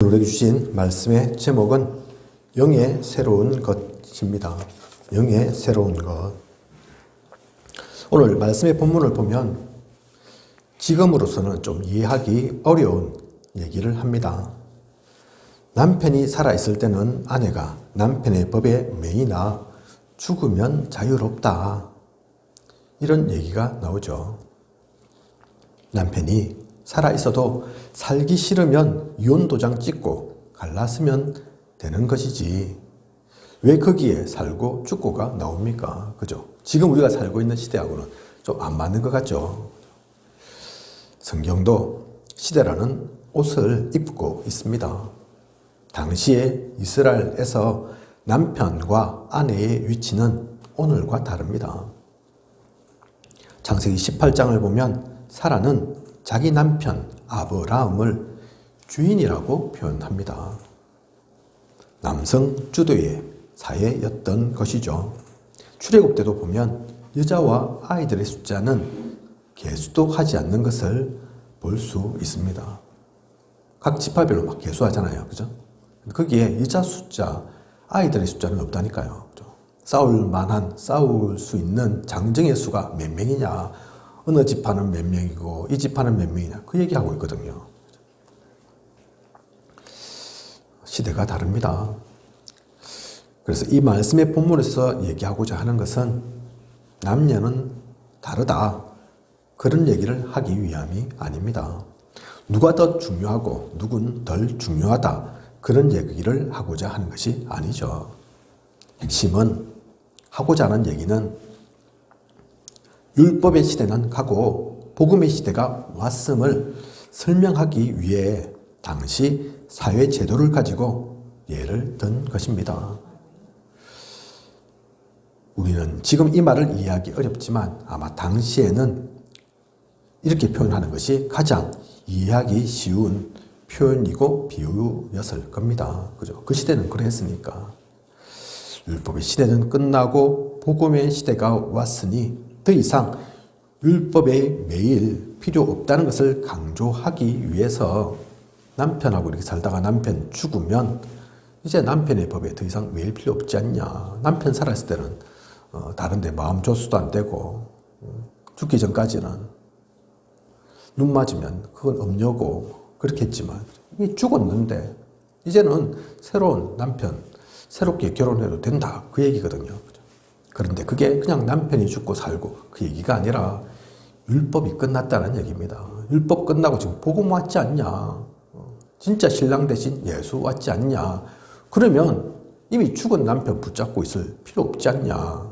오늘 주신 말씀의 제목은 영의 새로운 것입니다. 영의 새로운 것. 오늘 말씀의 본문을 보면 지금으로서는 좀 이해하기 어려운 얘기를 합니다. 남편이 살아있을 때는 아내가 남편의 법에 매이나 죽으면 자유롭다. 이런 얘기가 나오죠. 남편이 살아있어도 살기 싫으면 이혼도장 찍고 갈랐으면 되는 것이지. 왜 거기에 살고 죽고가 나옵니까? 그죠? 지금 우리가 살고 있는 시대하고는 좀 안 맞는 것 같죠? 성경도 시대라는 옷을 입고 있습니다. 당시에 이스라엘에서 남편과 아내의 위치는 오늘과 다릅니다. 창세기 18장을 보면 사라는 자기 남편 아브라함을 주인이라고 표현합니다. 남성 주도의 사회였던 것이죠. 출애굽 때도 보면 여자와 아이들의 숫자는 계수도 하지 않는 것을 볼 수 있습니다. 각 지파별로 막 계수하잖아요. 그죠? 거기에 여자 숫자, 아이들의 숫자는 없다니까요. 그죠? 싸울 수 있는 장정의 수가 몇 명이냐, 어느 지파는 몇 명이고 이 지파는 몇 명이냐, 그 얘기하고 있거든요. 시대가 다릅니다. 그래서 이 말씀의 본문에서 얘기하고자 하는 것은 남녀는 다르다, 그런 얘기를 하기 위함이 아닙니다. 누가 더 중요하고 누군 덜 중요하다, 그런 얘기를 하고자 하는 것이 아니죠. 핵심은, 하고자 하는 얘기는 율법의 시대는 가고 복음의 시대가 왔음을 설명하기 위해 당시 사회 제도를 가지고 예를 든 것입니다. 우리는 지금 이 말을 이해하기 어렵지만 아마 당시에는 이렇게 표현하는 것이 가장 이해하기 쉬운 표현이고 비유였을 겁니다. 그죠? 그 시대는 그랬으니까. 율법의 시대는 끝나고 복음의 시대가 왔으니 더 이상 율법에 매일 필요 없다는 것을 강조하기 위해서 남편하고 이렇게 살다가 남편 죽으면 이제 남편의 법에 더 이상 매일 필요 없지 않냐. 남편 살았을 때는 다른데 마음 조수도 안 되고 죽기 전까지는 눈 맞으면 그건 엄려고 그렇게 했지만 이미 죽었는데 이제는 새로운 남편, 새롭게 결혼해도 된다, 그 얘기거든요. 그런데 그게 그냥 남편이 죽고 살고 그 얘기가 아니라 율법이 끝났다는 얘기입니다. 율법 끝나고 지금 복음 왔지 않냐. 진짜 신랑 대신 예수 왔지 않냐. 그러면 이미 죽은 남편 붙잡고 있을 필요 없지 않냐.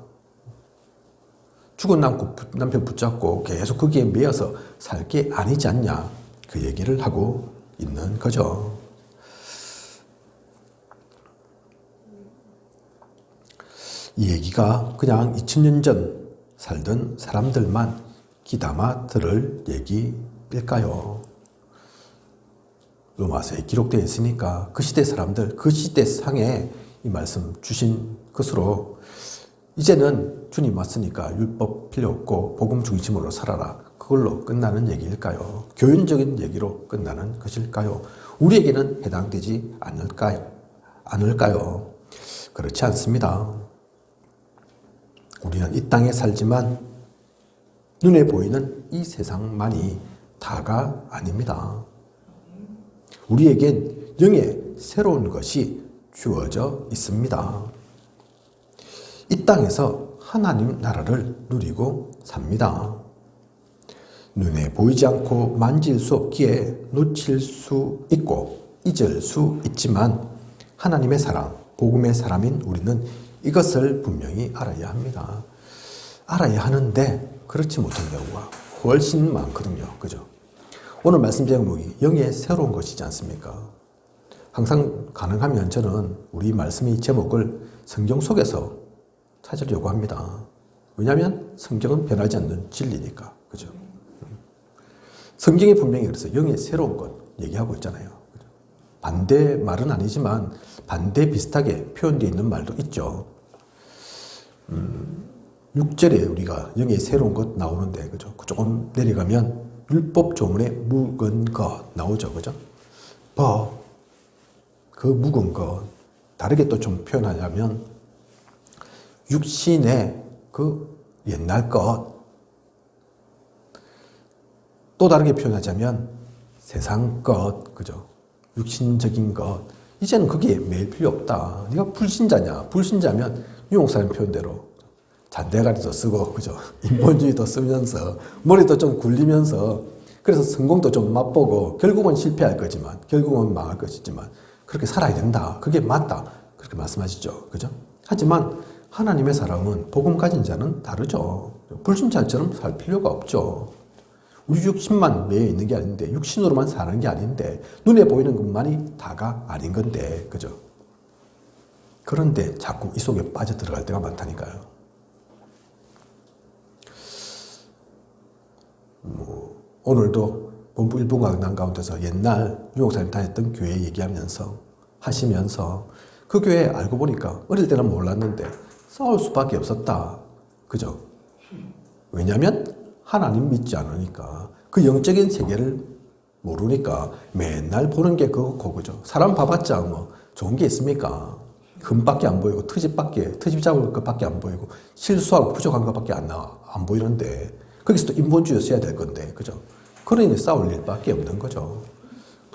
죽은 남편 붙잡고 계속 거기에 매여서 살 게 아니지 않냐. 그 얘기를 하고 있는 거죠. 이 얘기가 그냥 2000년 전 살던 사람들만 귀담아 들을 얘기일까요? 로마서에 기록되어 있으니까 그 시대 사람들, 그 시대 상에 이 말씀 주신 것으로 이제는 주님 왔으니까 율법 필요 없고 복음 중심으로 살아라, 그걸로 끝나는 얘기일까요? 교훈적인 얘기로 끝나는 것일까요? 우리에게는 해당되지 않을까요? 그렇지 않습니다. 우리는 이 땅에 살지만 눈에 보이는 이 세상만이 다가 아닙니다. 우리에겐 영의 새로운 것이 주어져 있습니다. 이 땅에서 하나님 나라를 누리고 삽니다. 눈에 보이지 않고 만질 수 없기에 놓칠 수 있고 잊을 수 있지만 하나님의 사람, 복음의 사람인 우리는 이것을 분명히 알아야 합니다. 알아야 하는데 그렇지 못한 경우가 훨씬 많거든요. 그죠? 오늘 말씀 제목이 영의 새로운 것이지 않습니까? 항상 가능하면 저는 우리 말씀의 제목을 성경 속에서 찾으려고 합니다. 왜냐하면 성경은 변하지 않는 진리니까. 그죠? 성경이 분명히 그래서 영의 새로운 것 얘기하고 있잖아요. 그죠? 반대 말은 아니지만 반대 비슷하게 표현되어 있는 말도 있죠. 6절에 우리가 영의 새로운 것 나오는데, 그죠? 조금 내려가면 율법 조문에 묵은 것 나오죠. 그죠? 법, 그 묵은 것, 다르게 또 좀 표현하자면 육신의 그 옛날 것, 또 다르게 표현하자면 세상 것, 그죠? 육신적인 것. 이제는 그게 매일 필요 없다. 네가 불신자냐? 불신자면 유용사님 표현대로 잔대가리도 쓰고, 그죠? 인본주의도 쓰면서 머리도 좀 굴리면서 그래서 성공도 좀 맛보고 결국은 실패할 거지만, 결국은 망할 것이지만 그렇게 살아야 된다. 그게 맞다. 그렇게 말씀하시죠. 그죠? 하지만 하나님의 사람은 복음 가진 자는 다르죠. 불신자처럼 살 필요가 없죠. 우리 육신만 매여 있는 게 아닌데, 육신으로만 사는 게 아닌데, 눈에 보이는 것만이 다가 아닌 건데, 그죠? 그런데 자꾸 이 속에 빠져들어갈 때가 많다니까요. 오늘도 본부 일부 강단 가운데서 옛날 유목사님 다녔던 교회 얘기하면서 하시면서 그 교회 알고 보니까 어릴 때는 몰랐는데 싸울 수밖에 없었다. 그죠? 왜냐하면 하나님 믿지 않으니까 그 영적인 세계를 모르니까 맨날 보는 게 그거 그죠? 사람 봐봤자 뭐 좋은 게 있습니까? 흠밖에 안 보이고 트집 잡을 것밖에 안 보이고 실수하고 부족한 것밖에 안 보이는데 거기서 또 인본주의 써야 될 건데 그죠? 그러니 싸울 일밖에 없는 거죠.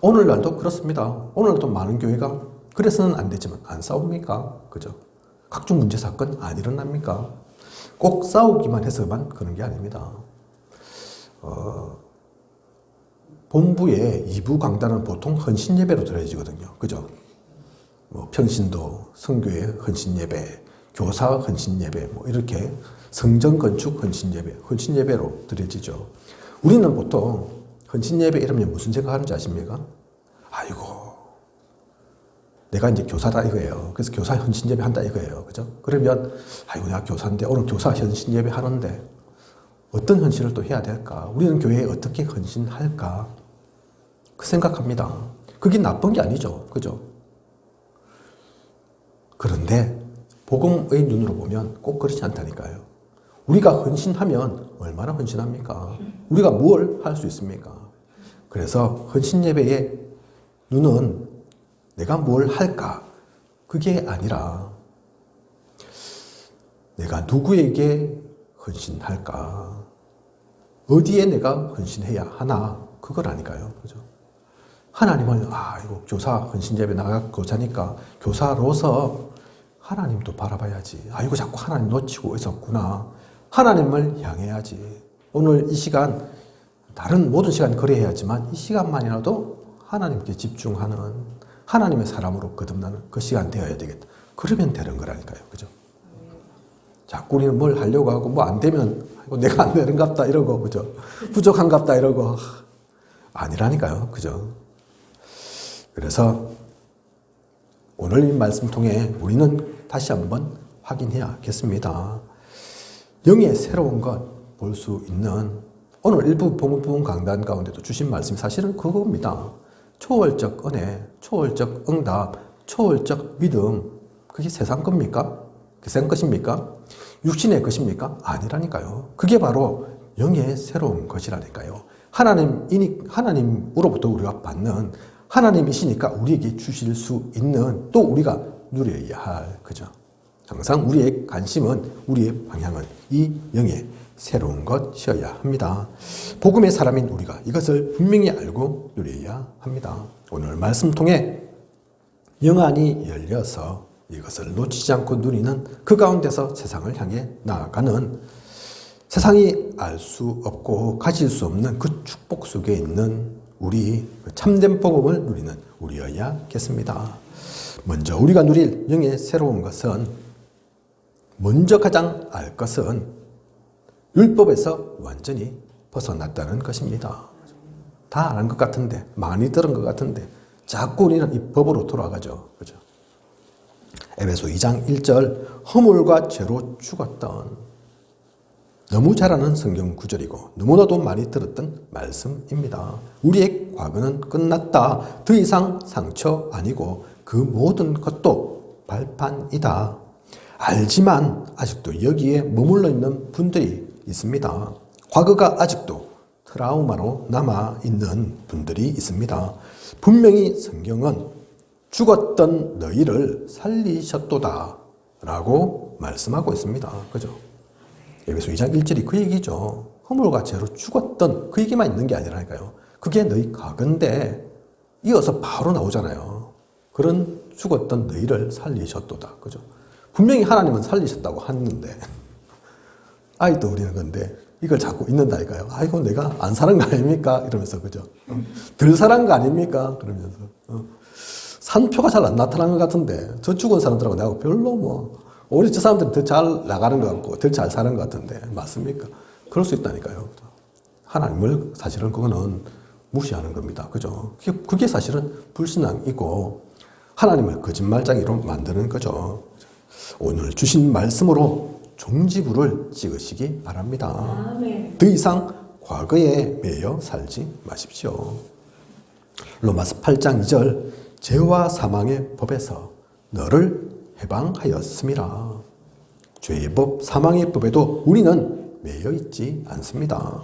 오늘날도 그렇습니다. 오늘날도 많은 교회가 그래서는 안 되지만 안 싸웁니까? 그죠? 각종 문제 사건 안 일어납니까? 꼭 싸우기만 해서만 그런 게 아닙니다. 본부의 2부 강단은 보통 헌신 예배로 드려지거든요. 그죠? 뭐 평신도, 성교회 헌신 예배, 교사 헌신 예배, 뭐 이렇게 성전 건축 헌신 예배, 헌신 예배로 드려지죠. 우리는 보통 헌신 예배 이러면 무슨 생각하는지 아십니까? 아이고, 내가 이제 교사다 이거예요. 그래서 교사 헌신 예배 한다 이거예요. 그죠? 그러면 아이고, 내가 교사인데 오늘 교사 헌신 예배 하는데 어떤 헌신을 또 해야 될까? 우리는 교회에 어떻게 헌신할까? 그 생각합니다. 그게 나쁜 게 아니죠. 그죠? 그런데 복음의 눈으로 보면 꼭 그렇지 않다니까요. 우리가 헌신하면 얼마나 헌신합니까? 우리가 뭘 할 수 있습니까? 그래서 헌신 예배의 눈은 내가 뭘 할까? 그게 아니라 내가 누구에게 헌신할까? 어디에 내가 헌신해야 하나? 그거라니까요. 그죠? 하나님을, 이거 교사 헌신 예배 나가 교사니까 교사로서 하나님도 바라봐야지. 이거 자꾸 하나님 놓치고 있었구나. 하나님을 향해야지. 오늘 이 시간, 다른 모든 시간 그래야지만 이 시간만이라도 하나님께 집중하는 하나님의 사람으로 거듭나는 그 시간 되어야 되겠다. 그러면 되는 거라니까요. 그죠? 자꾸 우리는 뭘 하려고 하고 뭐 안 되면 내가 안 되는갑다 이러고, 그죠? 부족한갑다 이러고. 아니라니까요. 그죠? 그래서 오늘 이 말씀 통해 우리는 다시 한번 확인해야겠습니다. 영의 새로운 것 볼 수 있는 오늘 일부 본문 강단 가운데도 주신 말씀이 사실은 그겁니다. 초월적 은혜, 초월적 응답, 초월적 믿음. 그게 세상 겁니까? 세상 것입니까? 육신의 것입니까? 아니라니까요. 그게 바로 영의 새로운 것이라니까요. 하나님으로부터 우리가 받는 하나님이시니까 우리에게 주실 수 있는 또 우리가 누려야 할, 그죠? 항상 우리의 관심은, 우리의 방향은 이 영의 새로운 것이어야 합니다. 복음의 사람인 우리가 이것을 분명히 알고 누려야 합니다. 오늘 말씀 통해 영안이 열려서 이것을 놓치지 않고 누리는 그 가운데서 세상을 향해 나아가는 세상이 알 수 없고 가질 수 없는 그 축복 속에 있는 우리 참된 복음을 누리는 우리여야겠습니다. 먼저 우리가 누릴 영의 새로운 것은 먼저 가장 알 것은 율법에서 완전히 벗어났다는 것입니다. 다 아는 것 같은데, 많이 들은 것 같은데 자꾸 우리는 이 법으로 돌아가죠. 그죠? 에베소 2장 1절 허물과 죄로 죽었던 너무 잘 아는 성경 구절이고 너무나도 많이 들었던 말씀입니다. 우리의 과거는 끝났다. 더 이상 상처 아니고 그 모든 것도 발판이다. 알지만 아직도 여기에 머물러 있는 분들이 있습니다. 과거가 아직도 트라우마로 남아있는 분들이 있습니다. 분명히 성경은 죽었던 너희를 살리셨도다 라고 말씀하고 있습니다. 그죠? 에베소 2장 1절이 그 얘기죠. 허물과 죄로 죽었던 그 얘기만 있는 게 아니라니까요. 그게 너희 가건대 이어서 바로 나오잖아요. 그런 죽었던 너희를 살리셨도다. 그죠? 분명히 하나님은 살리셨다고 하는데 아직도 우리는 건데 이걸 자꾸 잊는다니까요. 아이고 내가 안 사는 거 아닙니까? 이러면서 그죠? 덜 사는 거 아닙니까? 그러면서 산표가 잘 안 나타나는 것 같은데 저 죽은 사람들하고 내가 별로 뭐 오히려 저 사람들이 더 잘 나가는 것 같고 더 잘 사는 것 같은데 맞습니까? 그럴 수 있다니까요. 하나님을 사실은 그거는 무시하는 겁니다. 그죠? 그게 사실은 불신앙이고 하나님을 거짓말쟁이로 만드는 거죠. 오늘 주신 말씀으로 종지부를 찍으시기 바랍니다. 아멘. 더 이상 과거에 매여 살지 마십시오. 로마서 8장 2절 죄와 사망의 법에서 너를 해방하였음이라. 죄의 법, 사망의 법에도 우리는 매여 있지 않습니다.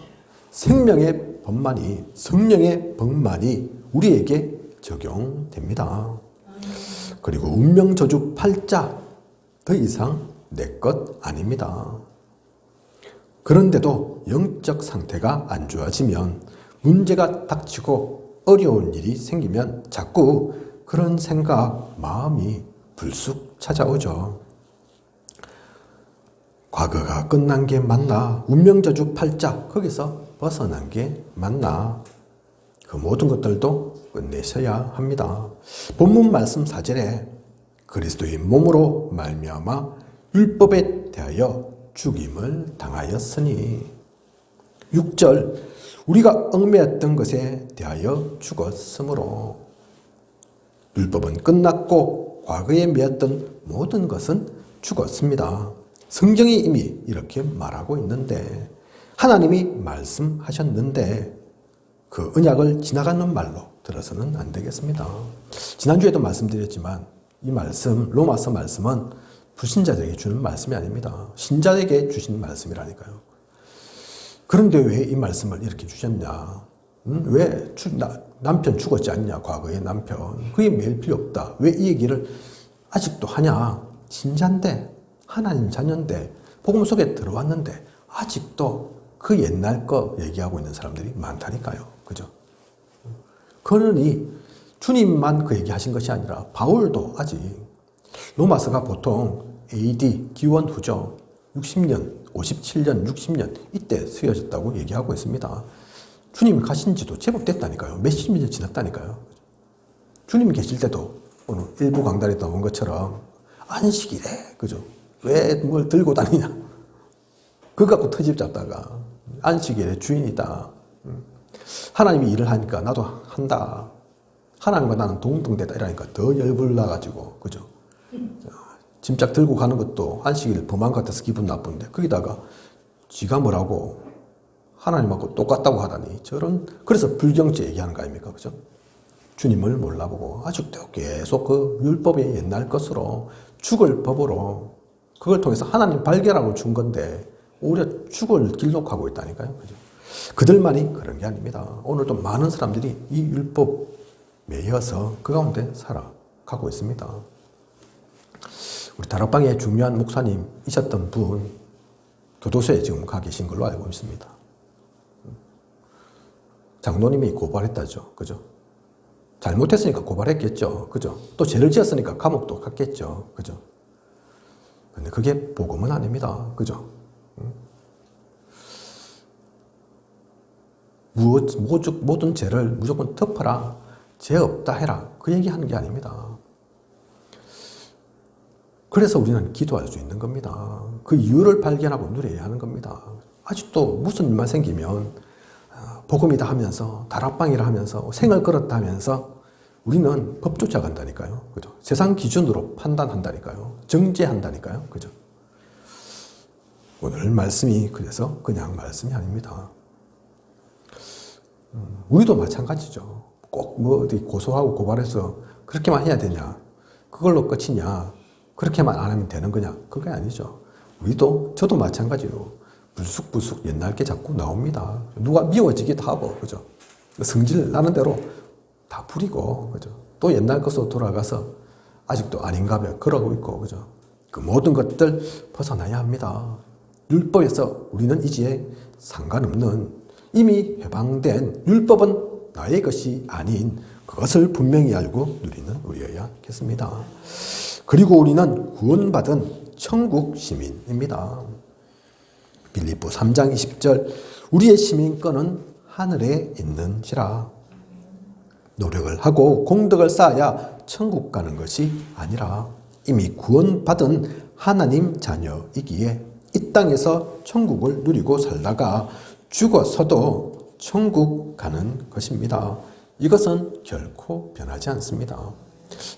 생명의 법만이, 성령의 법만이 우리에게 적용됩니다. 그리고 운명저주 8자 더 이상 내 것 아닙니다. 그런데도 영적 상태가 안 좋아지면 문제가 닥치고 어려운 일이 생기면 자꾸 그런 생각, 마음이 불쑥 찾아오죠. 과거가 끝난 게 맞나? 운명저주 8자 거기서 벗어난 게 맞나? 그 모든 것들도 끝내셔야 합니다. 본문 말씀 4절에 그리스도의 몸으로 말미암아 율법에 대하여 죽임을 당하였으니 6절 우리가 얽매였던 것에 대하여 죽었으므로 율법은 끝났고 과거에 매였던 모든 것은 죽었습니다. 성경이 이미 이렇게 말하고 있는데 하나님이 말씀하셨는데 그 언약을 지나가는 말로 들어서는 안 되겠습니다. 지난주에도 말씀드렸지만 이 말씀, 로마서 말씀은 불신자들에게 주는 말씀이 아닙니다. 신자에게 주신 말씀이라니까요. 그런데 왜 이 말씀을 이렇게 주셨냐? 왜 남편 죽었지 않냐? 과거의 남편. 그게 매일 필요 없다. 왜 이 얘기를 아직도 하냐? 신자인데, 하나님 자녀인데, 복음 속에 들어왔는데 아직도 그 옛날 거 얘기하고 있는 사람들이 많다니까요. 그죠? 그러니 주님만 그 얘기하신 것이 아니라 바울도 아직 로마서가 보통 AD 기원 후죠. 60년, 57년, 60년 이때 쓰여졌다고 얘기하고 있습니다. 주님이 가신 지도 제법 됐다니까요. 몇십 년 지났다니까요. 주님이 계실 때도 오늘 일부 강단에 나온 것처럼 안식일에 그죠? 왜 뭘 들고 다니냐? 그거 갖고 터집 잡다가 안식일의 주인이다. 하나님이 일을 하니까 나도 한다. 하나님과 나는 동등되다 이러니까 더 열불나가지고 그죠? 짐짝 들고 가는 것도 안식일 범한 것 같아서 기분 나쁜데 거기다가 지가 뭐라고 하나님하고 똑같다고 하다니 저런 그래서 불경죄 얘기하는 거 아닙니까? 그죠? 주님을 몰라보고 아직도 계속 그 율법의 옛날 것으로 죽을 법으로 그걸 통해서 하나님 발견하고 준 건데 오히려 죽을 길로 가고 있다니까요. 그죠? 그들만이 그런 게 아닙니다. 오늘도 많은 사람들이 이 율법 매여서 그 가운데 살아가고 있습니다. 우리 다락방에 중요한 목사님이셨던 분 교도소에 지금 가 계신 걸로 알고 있습니다. 장로님이 고발했다죠. 그죠? 잘못했으니까 고발했겠죠. 그죠? 또 죄를 지었으니까 감옥도 갔겠죠. 그죠? 근데 그게 복음은 아닙니다. 그죠? 모든 죄를 무조건 덮어라. 죄 없다 해라. 그 얘기하는 게 아닙니다. 그래서 우리는 기도할 수 있는 겁니다. 그 이유를 발견하고 누려야 하는 겁니다. 아직도 무슨 일만 생기면 복음이다 하면서 다락방이라 하면서 생을 걸었다 하면서 우리는 법 쫓아간다니까요. 그죠? 세상 기준으로 판단한다니까요. 정죄한다니까요. 그죠? 오늘 말씀이 그래서 그냥 말씀이 아닙니다. 우리도 마찬가지죠. 꼭 뭐 어디 고소하고 고발해서 그렇게만 해야 되냐? 그걸로 끝이냐? 그렇게만 안 하면 되는 거냐? 그게 아니죠. 저도 마찬가지로 불쑥불쑥 옛날 게 자꾸 나옵니다. 누가 미워지기도 하고, 그죠? 성질 나는 대로 다 부리고, 그죠? 또 옛날 것으로 돌아가서 아직도 아닌가 봐요. 그러고 있고, 그죠? 그 모든 것들 벗어나야 합니다. 율법에서 우리는 이제 상관없는 이미 해방된 율법은 나의 것이 아닌 그것을 분명히 알고 누리는 우리여야겠습니다. 그리고 우리는 구원받은 천국 시민입니다. 빌립보 3장 20절 우리의 시민권은 하늘에 있는지라. 노력을 하고 공덕을 쌓아야 천국 가는 것이 아니라 이미 구원받은 하나님 자녀이기에 이 땅에서 천국을 누리고 살다가 죽어서도 천국 가는 것입니다. 이것은 결코 변하지 않습니다.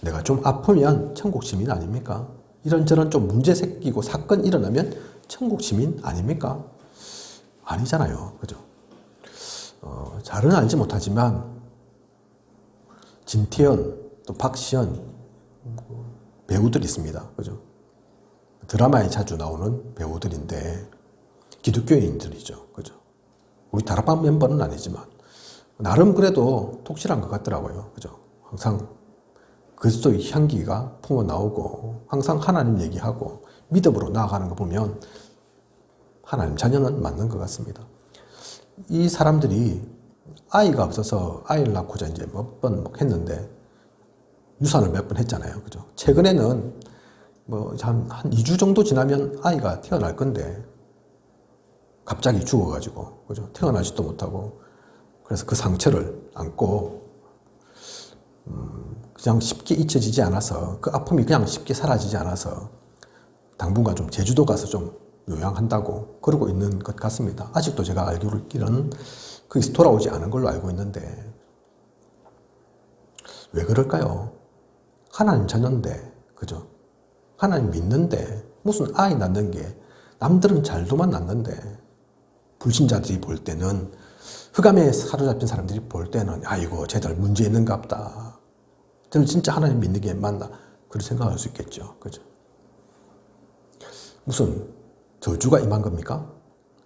내가 좀 아프면 천국 시민 아닙니까? 이런저런 좀 문제 생기고 사건 일어나면 천국 시민 아닙니까? 아니잖아요. 그죠? 잘은 알지 못하지만 진태현 또 박시연 배우들이 있습니다. 그죠? 드라마에 자주 나오는 배우들인데 기독교인들이죠. 그죠? 우리 다락방 멤버는 아니지만 나름 그래도 독실한 것 같더라고요. 그죠? 항상 그리스도의 향기가 품어 나오고 항상 하나님 얘기하고 믿음으로 나아가는 거 보면 하나님 자녀는 맞는 것 같습니다. 이 사람들이 아이가 없어서 아이를 낳고자 이제 몇 번 했는데 유산을 몇 번 했잖아요. 그죠? 최근에는 한 2주 정도 지나면 아이가 태어날 건데 갑자기 죽어가지고, 그죠? 태어나지도 못하고, 그래서 그 상처를 안고, 그냥 쉽게 잊혀지지 않아서, 그 아픔이 그냥 쉽게 사라지지 않아서, 당분간 좀 제주도 가서 좀 요양한다고 그러고 있는 것 같습니다. 아직도 제가 알기로는 거기서 돌아오지 않은 걸로 알고 있는데, 왜 그럴까요? 하나님 자녀인데, 그죠? 하나님 믿는데, 무슨 아이 낳는 게, 남들은 잘도만 낳는데, 불신자들이 볼 때는, 흑암에 사로잡힌 사람들이 볼 때는, 아이고, 쟤들 문제 있는가 보다. 쟤들 진짜 하나님 믿는 게 맞나? 그렇게 생각할 수 있겠죠. 그죠? 무슨 저주가 임한 겁니까?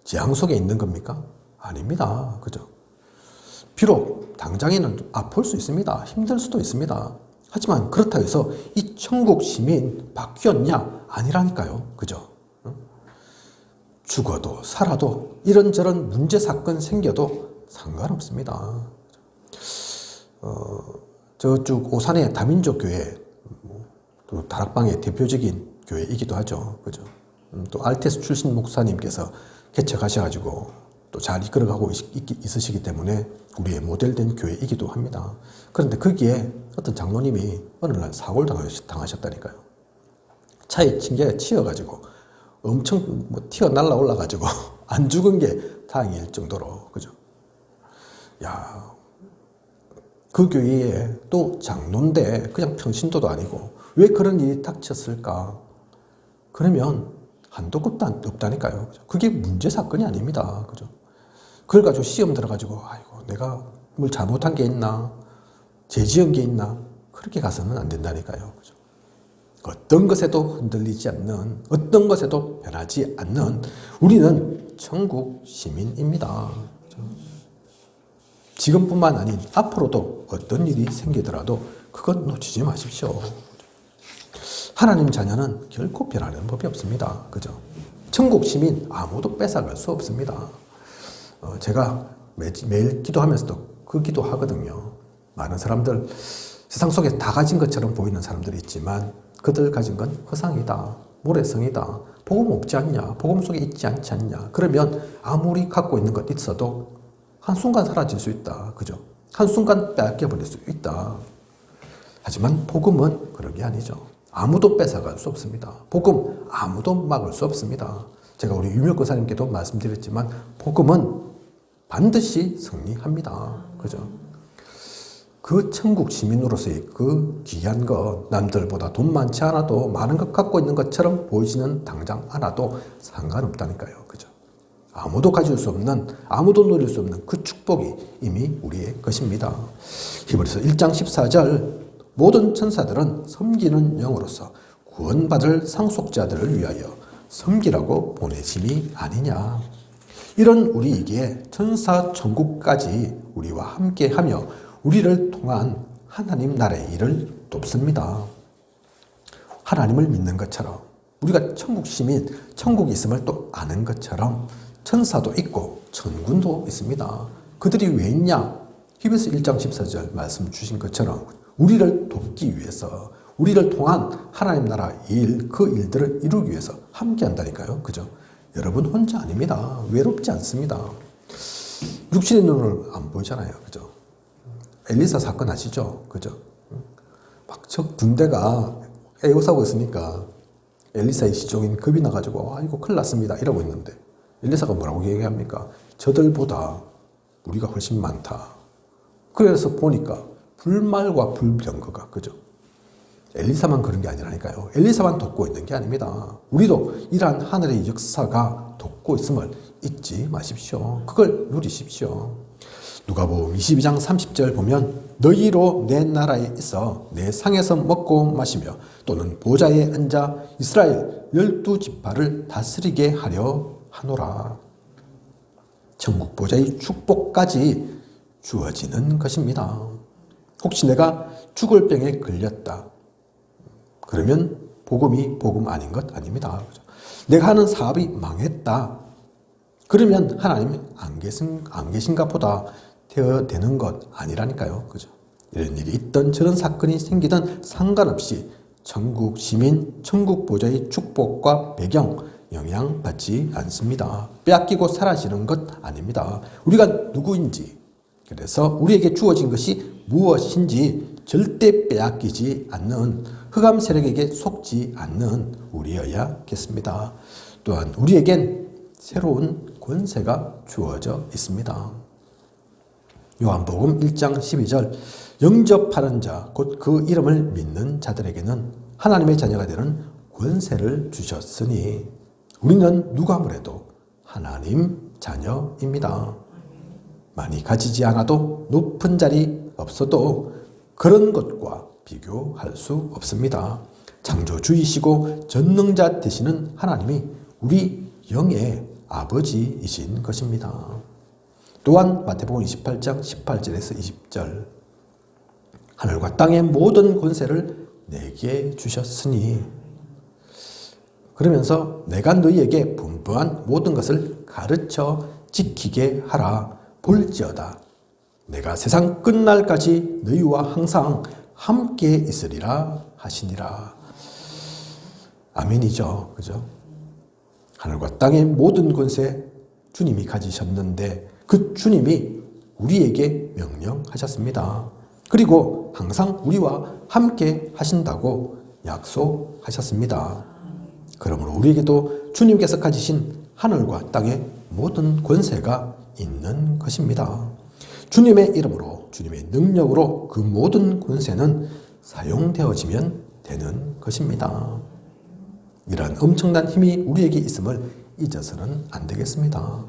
재앙 속에 있는 겁니까? 아닙니다. 그죠? 비록 당장에는 아플 수 있습니다. 힘들 수도 있습니다. 하지만 그렇다고 해서 이 천국 시민 바뀌었냐? 아니라니까요. 그죠? 죽어도 살아도 이런저런 문제 사건 생겨도 상관없습니다. 저쪽 오산의 다민족 교회, 또 다락방의 대표적인 교회이기도 하죠. 그죠? 또 알테스 출신 목사님께서 개척하셔가지고 또 잘 이끌어가고 있으시기 때문에 우리의 모델된 교회이기도 합니다. 그런데 거기에 어떤 장로님이 어느 날 사고를 당하셨다니까요. 차에 튕겨 치여가지고 엄청 튀어 날라 올라가지고 안 죽은 게 다행일 정도로, 그죠? 야, 그 교회에 또 장로인데 그냥 평신도도 아니고 왜 그런 일이 닥쳤을까? 그러면 한도 끝도 없다니까요. 그죠? 그게 문제 사건이 아닙니다. 그죠? 그걸 가지고 시험 들어가지고 아이고 내가 뭘 잘못한 게 있나? 죄 지은 게 있나? 그렇게 가서는 안 된다니까요. 그죠? 어떤 것에도 흔들리지 않는, 어떤 것에도 변하지 않는 우리는 천국 시민입니다. 그죠? 지금뿐만 아닌 앞으로도 어떤 일이 생기더라도 그건 놓치지 마십시오. 하나님 자녀는 결코 변하는 법이 없습니다. 그죠? 천국 시민 아무도 뺏어갈 수 없습니다. 제가 매일 기도하면서도 그 기도 하거든요. 많은 사람들 세상 속에 다 가진 것처럼 보이는 사람들이 있지만 그들 가진 건 허상이다, 모래성이다, 복음 없지 않냐, 복음 속에 있지 않지 않냐. 그러면 아무리 갖고 있는 것 있어도 한순간 사라질 수 있다. 그죠? 한순간 뺏겨버릴 수 있다. 하지만 복음은 그런 게 아니죠. 아무도 뺏어갈 수 없습니다. 복음 아무도 막을 수 없습니다. 제가 우리 유명 권사님께도 말씀드렸지만 복음은 반드시 승리합니다. 그죠? 그 천국 시민으로서의 그 귀한 것, 남들보다 돈 많지 않아도 많은 것 갖고 있는 것처럼 보이지는 당장 않아도 상관없다니까요. 그죠? 아무도 가질 수 없는, 아무도 누릴 수 없는 그 축복이 이미 우리의 것입니다. 히브리서 1장 14절 모든 천사들은 섬기는 영으로서 구원받을 상속자들을 위하여 섬기라고 보내심이 아니냐. 이런 우리에게 천사 천국까지 우리와 함께하며 우리를 통한 하나님 나라의 일을 돕습니다. 하나님을 믿는 것처럼 우리가 천국 시민, 천국이 있음을 또 아는 것처럼 천사도 있고 천군도 있습니다. 그들이 왜 있냐? 히브리서 1장 14절 말씀 주신 것처럼 우리를 돕기 위해서, 우리를 통한 하나님 나라 일, 그 일들을 이루기 위해서 함께 한다니까요. 그죠? 여러분 혼자 아닙니다. 외롭지 않습니다. 육신의 눈으로 안 보이잖아요. 그죠? 엘리사 사건 아시죠? 그죠? 막 적 군대가 애워싸고 있으니까 엘리사의 시종인 겁이 나가지고 이거 큰일 났습니다 이러고 있는데 엘리사가 뭐라고 얘기합니까? 저들보다 우리가 훨씬 많다. 그래서 보니까 불말과 불병거가, 그죠? 엘리사만 그런 게 아니라니까요. 엘리사만 돕고 있는 게 아닙니다. 우리도 이러한 하늘의 역사가 돕고 있음을 잊지 마십시오. 그걸 누리십시오. 누가복음 22장 30절 보면 너희로 내 나라에 있어 내 상에서 먹고 마시며 또는 보좌에 앉아 이스라엘 12지파를 다스리게 하려 하노라. 천국 보좌의 축복까지 주어지는 것입니다. 혹시 내가 죽을 병에 걸렸다. 그러면 복음이 복음 아닌 것 아닙니다. 내가 하는 사업이 망했다. 그러면 하나님이 안 계신가 보다 되는 것 아니라니까요. 그죠? 이런 일이 있던 저런 사건이 생기던 상관없이 천국 시민, 천국 보좌의 축복과 배경 영향받지 않습니다. 빼앗기고 사라지는 것 아닙니다. 우리가 누구인지, 그래서 우리에게 주어진 것이 무엇인지 절대 빼앗기지 않는 흑암 세력에게 속지 않는 우리여야겠습니다. 또한 우리에겐 새로운 권세가 주어져 있습니다. 요한복음 1장 12절 영접하는 자, 곧 그 이름을 믿는 자들에게는 하나님의 자녀가 되는 권세를 주셨으니 우리는 누가 뭐래도 하나님 자녀입니다. 많이 가지지 않아도 높은 자리 없어도 그런 것과 비교할 수 없습니다. 창조주이시고 전능자 되시는 하나님이 우리 영의 아버지이신 것입니다. 또한 마태복음 28장 18절에서 20절 하늘과 땅의 모든 권세를 내게 주셨으니 그러면서 내가 너희에게 분부한 모든 것을 가르쳐 지키게 하라. 볼지어다 내가 세상 끝날까지 너희와 항상 함께 있으리라 하시니라. 아멘이죠. 그죠? 하늘과 땅의 모든 권세 주님이 가지셨는데 그 주님이 우리에게 명령하셨습니다. 그리고 항상 우리와 함께 하신다고 약속하셨습니다. 그러므로 우리에게도 주님께서 가지신 하늘과 땅의 모든 권세가 있는 것입니다. 주님의 이름으로, 주님의 능력으로 그 모든 권세는 사용되어지면 되는 것입니다. 이러한 엄청난 힘이 우리에게 있음을 잊어서는 안 되겠습니다.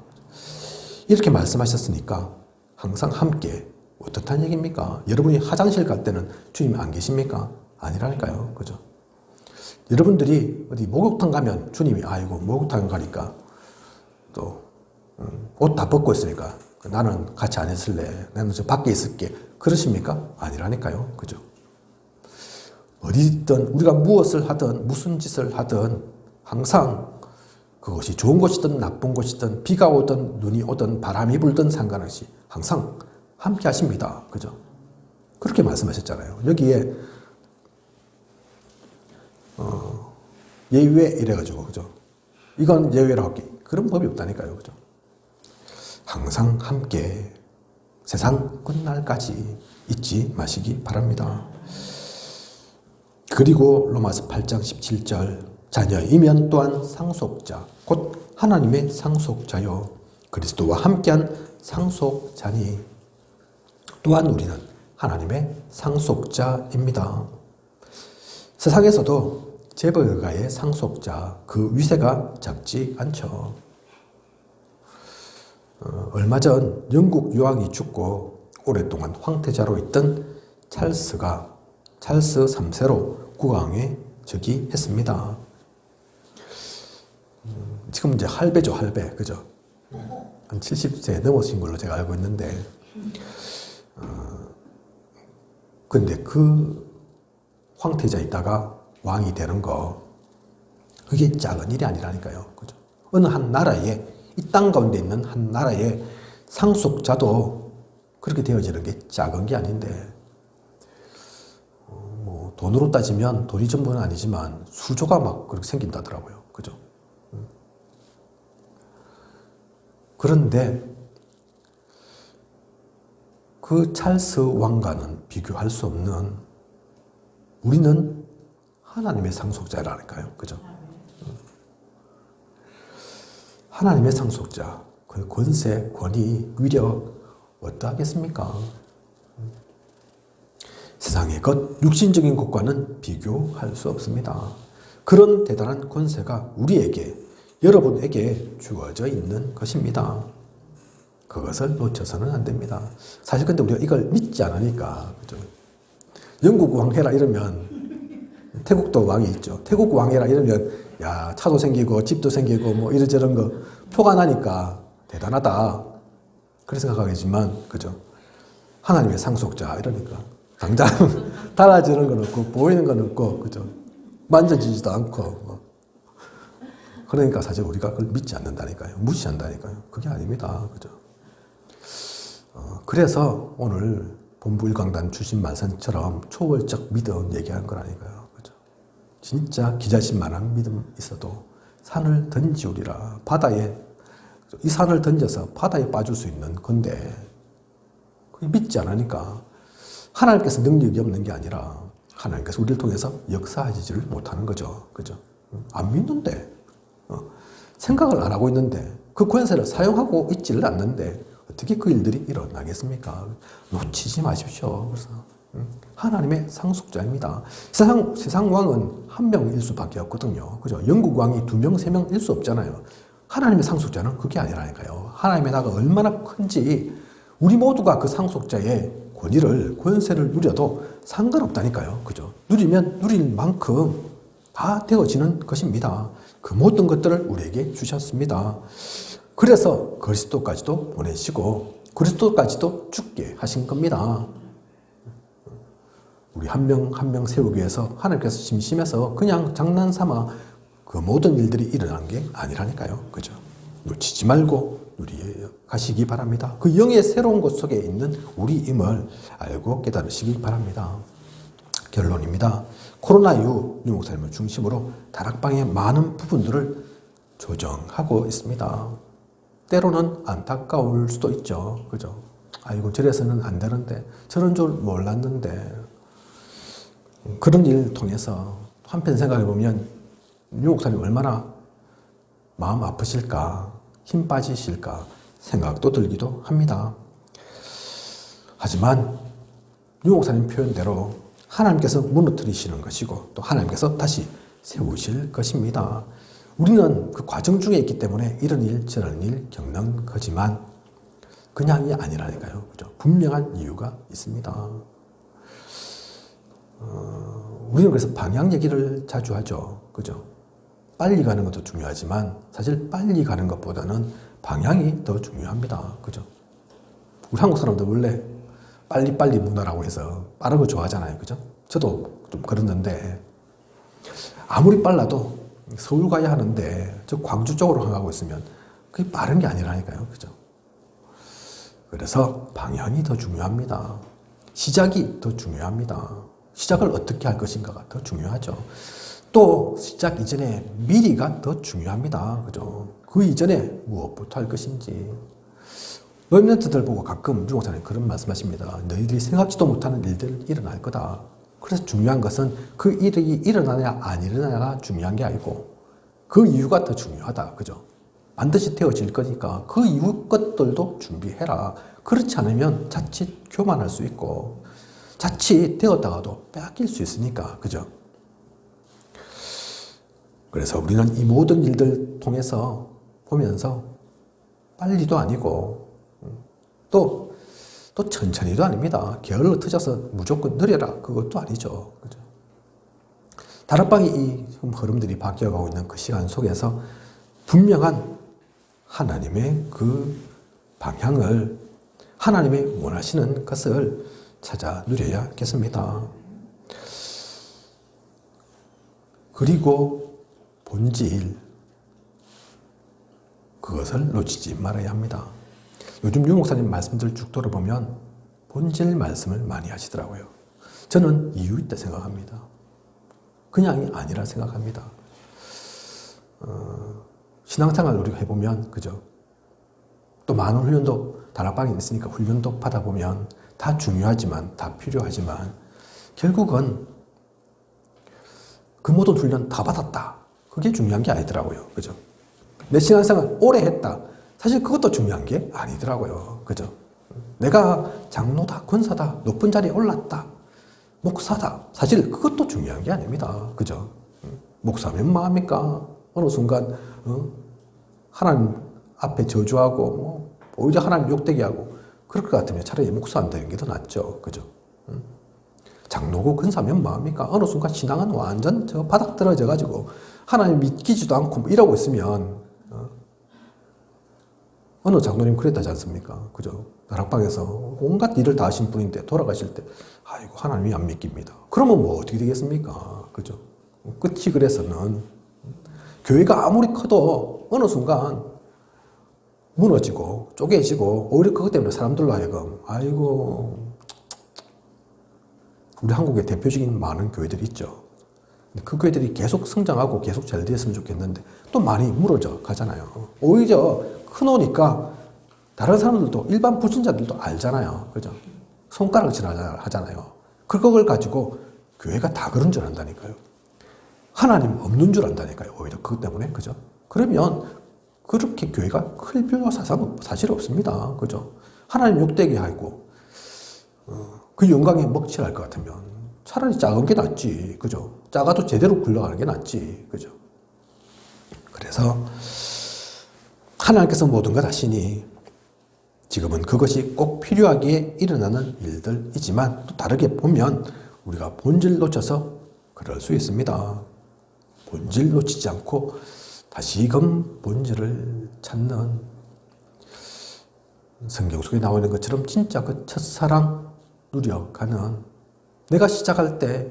이렇게 말씀하셨으니까 항상 함께, 어떻다는 얘기입니까? 여러분이 화장실 갈 때는 주님이 안 계십니까? 아니라니까요. 그죠? 여러분들이 어디 목욕탕 가면 주님이 아이고 목욕탕 가니까 또 옷 다 벗고 있으니까 나는 같이 안 있을래. 나는 저 밖에 있을게. 그러십니까? 아니라니까요. 그죠? 어디든 우리가 무엇을 하든 무슨 짓을 하든 항상 그것이 좋은 곳이든 나쁜 곳이든 비가 오든 눈이 오든 바람이 불든 상관없이 항상 함께 하십니다. 그죠? 그렇게 말씀하셨잖아요. 여기에 예외 이래가지고 그죠? 이건 예외라고 할게. 그런 법이 없다니까요. 그죠? 항상 함께 세상 끝날까지 잊지 마시기 바랍니다. 그리고 로마서 8장 17절 자녀이면 또한 상속자 곧 하나님의 상속자요 그리스도와 함께한 상속자니 또한 우리는 하나님의 상속자입니다. 세상에서도 재벌가의 상속자 그 위세가 작지 않죠. 얼마 전 영국 요왕이 죽고 오랫동안 황태자로 있던 찰스 3세로 국왕에 즉위했습니다. 지금 이제 할배죠, 할배. 그죠? 한 70세 넘으신 걸로 제가 알고 있는데, 근데 그 황태자 있다가 왕이 되는 거, 그게 작은 일이 아니라니까요. 그죠? 어느 한 나라에, 이 땅 가운데 있는 한 나라의 상속자도 그렇게 되어지는 게 작은 게 아닌데, 뭐 돈으로 따지면 돈이 전부는 아니지만 수조가 막 그렇게 생긴다더라고요. 그죠? 그런데 그 찰스 왕과는 비교할 수 없는, 우리는 하나님의 상속자라니까요. 그죠? 하나님의 상속자, 그 권세, 권위, 위력 어떠하겠습니까? 세상의 것, 육신적인 것과는 비교할 수 없습니다. 그런 대단한 권세가 우리에게, 여러분에게 주어져 있는 것입니다. 그것을 놓쳐서는 안 됩니다. 사실 근데 우리가 이걸 믿지 않으니까, 그죠? 영국 왕해라 이러면, 태국도 왕이 있죠. 태국 왕해라 이러면, 야, 차도 생기고, 집도 생기고, 뭐 이런저런 거 표가 나니까 대단하다. 그렇게 생각하겠지만, 그죠? 하나님의 상속자 이러니까, 당장 달라지는 건 없고, 보이는 건 없고, 그죠? 만져지지도 않고, 뭐. 그러니까 사실 우리가 그걸 믿지 않는다니까요. 무시한다니까요. 그게 아닙니다. 그죠? 그래서 오늘 본부 1강단 주신 말씀처럼 초월적 믿음 얘기하는 거라니까요. 그죠? 진짜 기자신만한 믿음 있어도 산을 던지우리라. 바다에, 이 산을 던져서 바다에 빠질 수 있는 건데, 그게 믿지 않으니까 하나님께서 능력이 없는 게 아니라 하나님께서 우리를 통해서 역사하지를 못하는 거죠. 그죠? 안 믿는데, 생각을 안 하고 있는데, 그 권세를 사용하고 있지를 않는데, 어떻게 그 일들이 일어나겠습니까? 놓치지 마십시오. 그래서 하나님의 상속자입니다. 세상 왕은 한 명일 수밖에 없거든요. 그죠? 영국 왕이 2명, 3명일 수 없잖아요. 하나님의 상속자는 그게 아니라니까요. 하나님의 나라가 얼마나 큰지 우리 모두가 그 상속자의 권위를, 권세를 누려도 상관없다니까요. 그죠? 누리면 누릴 만큼 다 되어지는 것입니다. 그 모든 것들을 우리에게 주셨습니다. 그래서 그리스도까지도 보내시고 그리스도까지도 죽게 하신 겁니다. 우리 한 명 한 명 세우기 위해서 하나님께서 심심해서 그냥 장난삼아 그 모든 일들이 일어난 게 아니라니까요. 그죠? 놓치지 말고 누리에 가시기 바랍니다. 그 영의 새로운 곳 속에 있는 우리임을 알고 깨달으시기 바랍니다. 결론입니다. 코로나 이후 유 목사님을 중심으로 다락방의 많은 부분들을 조정하고 있습니다. 때로는 안타까울 수도 있죠. 그죠? 아이고, 저래서는 안 되는데, 저런 줄 몰랐는데, 그런 일을 통해서 한편 생각해 보면, 유 목사님 얼마나 마음 아프실까, 힘 빠지실까 생각도 들기도 합니다. 하지만, 유 목사님 표현대로 하나님께서 무너뜨리시는 것이고, 또 하나님께서 다시 세우실 것입니다. 우리는 그 과정 중에 있기 때문에 이런 일 저런 일 겪는 거지만 그냥이 아니라니까요. 그죠? 분명한 이유가 있습니다. 우리는 그래서 방향 얘기를 자주 하죠. 그죠? 빨리 가는 것도 중요하지만 사실 빨리 가는 것보다는 방향이 더 중요합니다. 그죠? 우리 한국 사람들 원래 빨리빨리 문화라고 해서 빠른 거 좋아하잖아요. 그죠? 저도 좀 그랬는데 아무리 빨라도 서울 가야 하는데 저 광주 쪽으로 향하고 있으면 그게 빠른 게 아니라니까요. 그죠? 그래서 방향이 더 중요합니다. 시작이 더 중요합니다. 시작을 어떻게 할 것인가가 더 중요하죠. 또 시작 이전에 미리가 더 중요합니다. 그죠? 그 이전에 무엇부터 할 것인지. 랩런트들 보고 가끔 유 목사님 그런 말씀하십니다. 너희들이 생각지도 못하는 일들이 일어날 거다. 그래서 중요한 것은 그 일이 일어나냐 안 일어나냐가 중요한 게 아니고 그 이유가 더 중요하다. 그죠? 반드시 되어질 거니까 그 이후 것들도 준비해라. 그렇지 않으면 자칫 교만할 수 있고 자칫 되었다가도 빼앗길 수 있으니까. 그죠? 그래서 우리는 이 모든 일들 통해서 보면서 빨리도 아니고 또 천천히도 아닙니다. 게을러 터져서 무조건 느려라. 그것도 아니죠. 그죠? 다락방이 이 흐름들이 바뀌어가고 있는 그 시간 속에서 분명한 하나님의 그 방향을, 하나님의 원하시는 것을 찾아 누려야겠습니다. 그리고 본질, 그것을 놓치지 말아야 합니다. 요즘 유 목사님 말씀들 쭉 들어보면 본질 말씀을 많이 하시더라고요. 저는 이유 있다 생각합니다. 그냥이 아니라 생각합니다. 신앙생활 우리가 해보면, 그죠? 또 많은 훈련도 다락방에 있으니까 훈련도 받아보면 다 중요하지만, 다 필요하지만, 결국은 그 모든 훈련 다 받았다. 그게 중요한 게 아니더라고요. 그죠? 내 신앙생활 오래 했다. 사실 그것도 중요한 게 아니더라고요. 그죠? 내가 장로다, 권사다, 높은 자리에 올랐다, 목사다. 사실 그것도 중요한 게 아닙니다. 그죠? 목사면 뭐합니까? 어느 순간 하나님 앞에 저주하고 오히려 하나님 욕되게 하고 그럴 것 같으면 차라리 목사 안 되는 게 더 낫죠. 그죠? 장로고 권사면 뭐합니까? 어느 순간 신앙은 완전 저 바닥 떨어져 가지고 하나님 믿기지도 않고 뭐 이러고 있으면 어느 장로님 그랬다지 않습니까? 그죠? 다락방에서 온갖 일을 다 하신 분인데 돌아가실 때 아이고 하나님이 안 믿깁니다. 그러면 뭐 어떻게 되겠습니까? 그죠? 끝이 그래서는 교회가 아무리 커도 어느 순간 무너지고 쪼개지고 오히려 그것 때문에 사람들로 하여금 아이고 우리 한국의 대표적인 많은 교회들이 있죠. 그 교회들이 계속 성장하고 계속 잘 됐으면 좋겠는데 또 많이 무너져 가잖아요. 오히려 크노니까 다른 사람들도 일반 불신자들도 알잖아요. 그죠? 손가락질 하잖아요. 그걸 가지고 교회가 다 그런 줄 안다니까요. 하나님 없는 줄 안다니까요. 오히려 그것 때문에. 그죠? 그러면 그렇게 교회가 클 필요가 사실 없습니다. 그죠? 하나님 욕되게 하고 그 영광에 먹칠할 것 같으면 차라리 작은 게 낫지. 그죠? 작아도 제대로 굴러가는 게 낫지. 그죠? 그래서 하나님께서 모든 것 하시니 지금은 그것이 꼭 필요하기에 일어나는 일들이지만 또 다르게 보면 우리가 본질 놓쳐서 그럴 수 있습니다. 본질 놓치지 않고 다시금 본질을 찾는 성경 속에 나오는 것처럼 진짜 그 첫사랑 누려가는 내가 시작할 때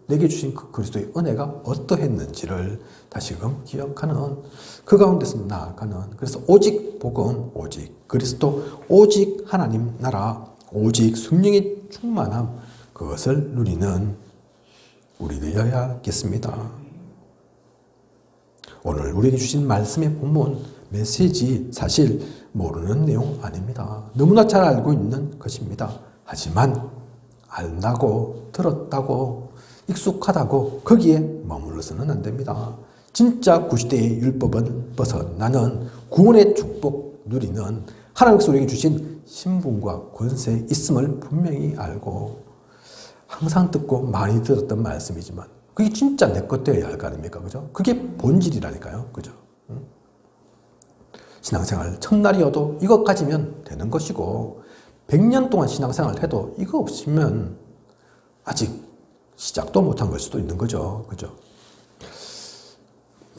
내게 주신 그 그리스도의 은혜가 어떠했는지를 다시금 기억하는 그 가운데서 나아가는 그래서 오직 복음, 오직 그리스도, 오직 하나님 나라, 오직 성령의 충만함 그것을 누리는 우리 되어야겠습니다. 오늘 우리에게 주신 말씀의 본문, 메시지 사실 모르는 내용 아닙니다. 너무나 잘 알고 있는 것입니다. 하지만 안다고 들었다고 익숙하다고 거기에 머물러서는 안 됩니다. 진짜 구시대의 율법은 벗어나는 구원의 축복 누리는 하나님께서 우리에게 주신 신분과 권세 있음을 분명히 알고 항상 듣고 많이 들었던 말씀이지만 그게 진짜 내 것 되어야 할 거 아닙니까? 그죠? 그게 본질이라니까요. 그죠? 신앙생활 첫날이어도 이것 가지면 되는 것이고 100년 동안 신앙생활을 해도 이거 없으면 아직 시작도 못한 걸 수도 있는 거죠. 그죠?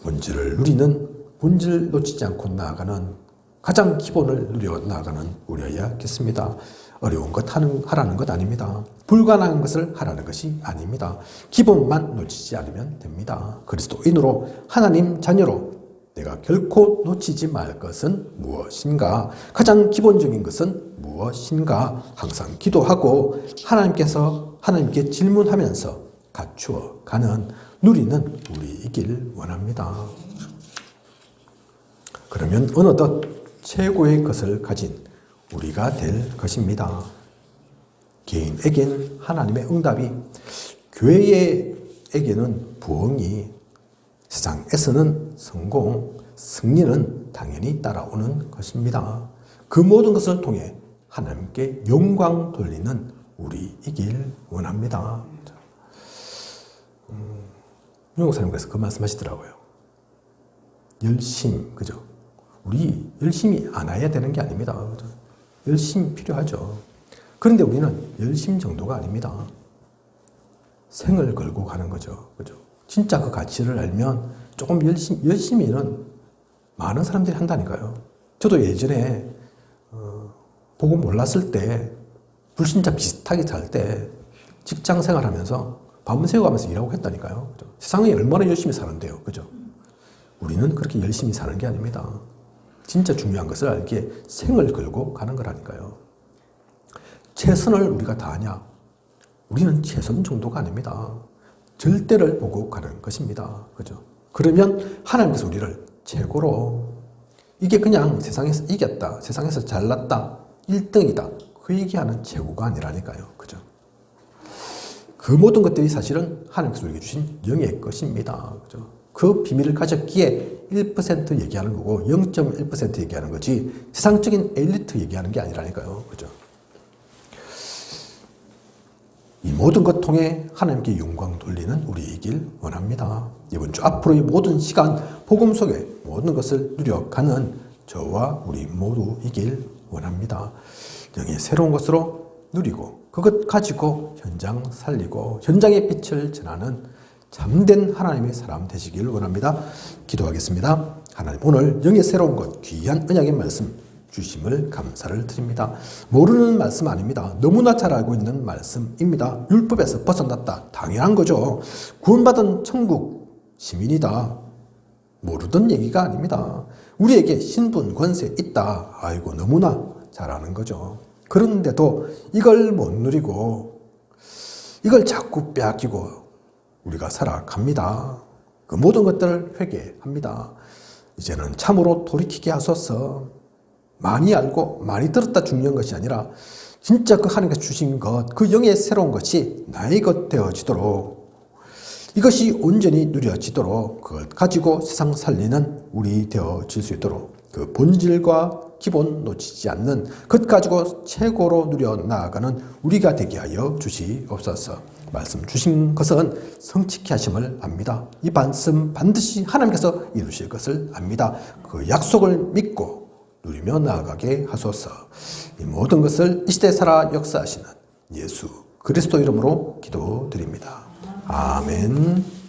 본질을 누리는, 본질 놓치지 않고 나아가는 가장 기본을 누려 나아가는 우리여야겠습니다. 어려운 것 하라는 것 아닙니다. 불가능한 것을 하라는 것이 아닙니다. 기본만 놓치지 않으면 됩니다. 그리스도인으로 하나님 자녀로 내가 결코 놓치지 말 것은 무엇인가? 가장 기본적인 것은 무엇인가? 항상 기도하고 하나님께 질문하면서 갖추어 가는 누리는 우리이길 원합니다. 그러면 어느덧 최고의 것을 가진 우리가 될 것입니다. 개인에겐 하나님의 응답이, 교회에게는 부흥이, 세상에서는 성공, 승리는 당연히 따라오는 것입니다. 그 모든 것을 통해 하나님께 영광 돌리는 우리이길 원합니다. 유목사님께서 그 말씀하시더라고요. 열심, 그죠? 우리 열심히 안 해야 되는 게 아닙니다. 그죠? 열심히 필요하죠. 그런데 우리는 열심 정도가 아닙니다. 생을 걸고 가는 거죠. 그죠? 진짜 그 가치를 알면 조금 열심히는 많은 사람들이 한다니까요. 저도 예전에 복음 몰랐을 때 불신자 따뜻하게 잘 때 직장 생활하면서 밤새워 가면서 일하고 했다니까요. 그죠? 세상에 얼마나 열심히 사는데요. 그죠? 우리는 그렇게 열심히 사는 게 아닙니다. 진짜 중요한 것을 알기에 생을 걸고 가는 거라니까요. 최선을 우리가 다하냐? 우리는 최선 정도가 아닙니다. 절대를 보고 가는 것입니다. 그죠? 그러면 하나님께서 우리를 최고로, 이게 그냥 세상에서 이겼다, 세상에서 잘났다, 1등이다, 그 얘기하는 최고가 아니라니까요. 그죠? 그 모든 것들이 사실은 하나님께서 우리에게 주신 영의 것입니다. 그죠? 그 비밀을 가졌기에 1% 얘기하는 거고 0.1% 얘기하는 거지 세상적인 엘리트 얘기하는 게 아니라니까요. 그죠? 이 모든 것 통해 하나님께 영광 돌리는 우리이길 원합니다. 이번 주 앞으로의 모든 시간 복음 속에 모든 것을 누려가는 저와 우리 모두이길 원합니다. 영의 새로운 것으로 누리고 그것 가지고 현장 살리고 현장의 빛을 전하는 참된 하나님의 사람 되시길 원합니다. 기도하겠습니다. 하나님, 오늘 영의 새로운 것, 귀한 언약의 말씀 주심을 감사를 드립니다. 모르는 말씀 아닙니다. 너무나 잘 알고 있는 말씀입니다. 율법에서 벗어났다. 당연한 거죠. 구원받은 천국 시민이다. 모르던 얘기가 아닙니다. 우리에게 신분, 권세 있다. 아이고, 너무나 잘 아는 거죠. 그런데도 이걸 못 누리고 이걸 자꾸 빼앗기고 우리가 살아갑니다. 그 모든 것들을 회개합니다. 이제는 참으로 돌이키게 하소서. 많이 알고 많이 들었다 중요한 것이 아니라 진짜 그 하나님께서 주신 것, 그 영의 새로운 것이 나의 것 되어지도록, 이것이 온전히 누려지도록 그걸 가지고 세상 살리는 우리 되어질 수 있도록 그 본질과 기본 놓치지 않는 것 가지고 최고로 누려 나아가는 우리가 되게 하여 주시옵소서. 말씀 주신 것은 성취케 하심을 압니다. 이 말씀 반드시 하나님께서 이루실 것을 압니다. 그 약속을 믿고 누리며 나아가게 하소서. 이 모든 것을 이 시대 살아 역사하시는 예수 그리스도 이름으로 기도드립니다. 아멘.